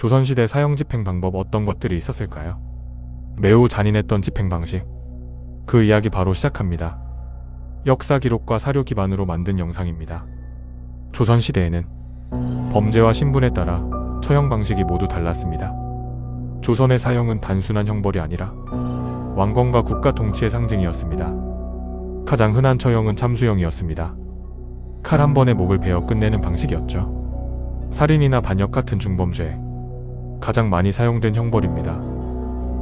조선시대 사형 집행 방법 어떤 것들이 있었을까요? 매우 잔인했던 집행 방식. 그 이야기 바로 시작합니다. 역사 기록과 사료 기반으로 만든 영상입니다. 조선시대에는 범죄와 신분에 따라 처형 방식이 모두 달랐습니다. 조선의 사형은 단순한 형벌이 아니라 왕권과 국가 통치의 상징이었습니다. 가장 흔한 처형은 참수형이었습니다. 칼 한 번에 목을 베어 끝내는 방식이었죠. 살인이나 반역 같은 중범죄에 가장 많이 사용된 형벌입니다.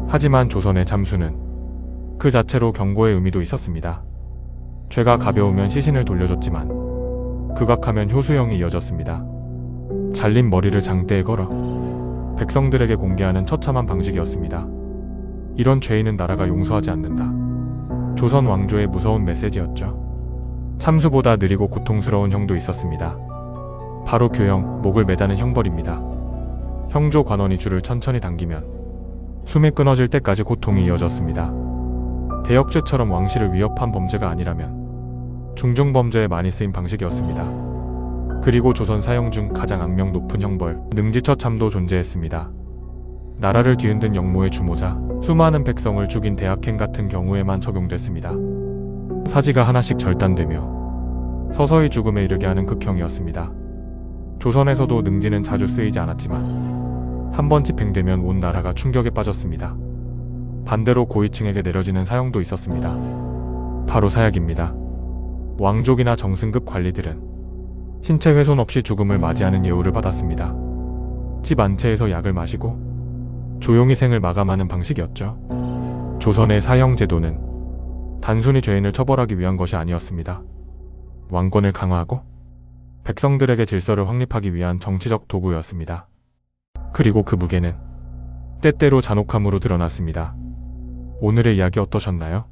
하지만 조선의 참수는 그 자체로 경고의 의미도 있었습니다. 죄가 가벼우면 시신을 돌려줬지만 극악하면 효수형이 이어졌습니다. 잘린 머리를 장대에 걸어 백성들에게 공개하는 처참한 방식이었습니다. 이런 죄인은 나라가 용서하지 않는다. 조선 왕조의 무서운 메시지였죠. 참수보다 느리고 고통스러운 형도 있었습니다. 바로 교형, 목을 매다는 형벌입니다. 형조 관원이 줄을 천천히 당기면 숨이 끊어질 때까지 고통이 이어졌습니다. 대역죄처럼 왕실을 위협한 범죄가 아니라면 중중범죄에 많이 쓰인 방식이었습니다. 그리고 조선 사형 중 가장 악명 높은 형벌, 능지처참도 존재했습니다. 나라를 뒤흔든 역모의 주모자, 수많은 백성을 죽인 대학행 같은 경우에만 적용됐습니다. 사지가 하나씩 절단되며 서서히 죽음에 이르게 하는 극형이었습니다. 조선에서도 능지는 자주 쓰이지 않았지만 한 번 집행되면 온 나라가 충격에 빠졌습니다. 반대로 고위층에게 내려지는 사형도 있었습니다. 바로 사약입니다. 왕족이나 정승급 관리들은 신체 훼손 없이 죽음을 맞이하는 예우를 받았습니다. 집 안채에서 약을 마시고 조용히 생을 마감하는 방식이었죠. 조선의 사형 제도는 단순히 죄인을 처벌하기 위한 것이 아니었습니다. 왕권을 강화하고 백성들에게 질서를 확립하기 위한 정치적 도구였습니다. 그리고 그 무게는 때때로 잔혹함으로 드러났습니다. 오늘의 이야기 어떠셨나요?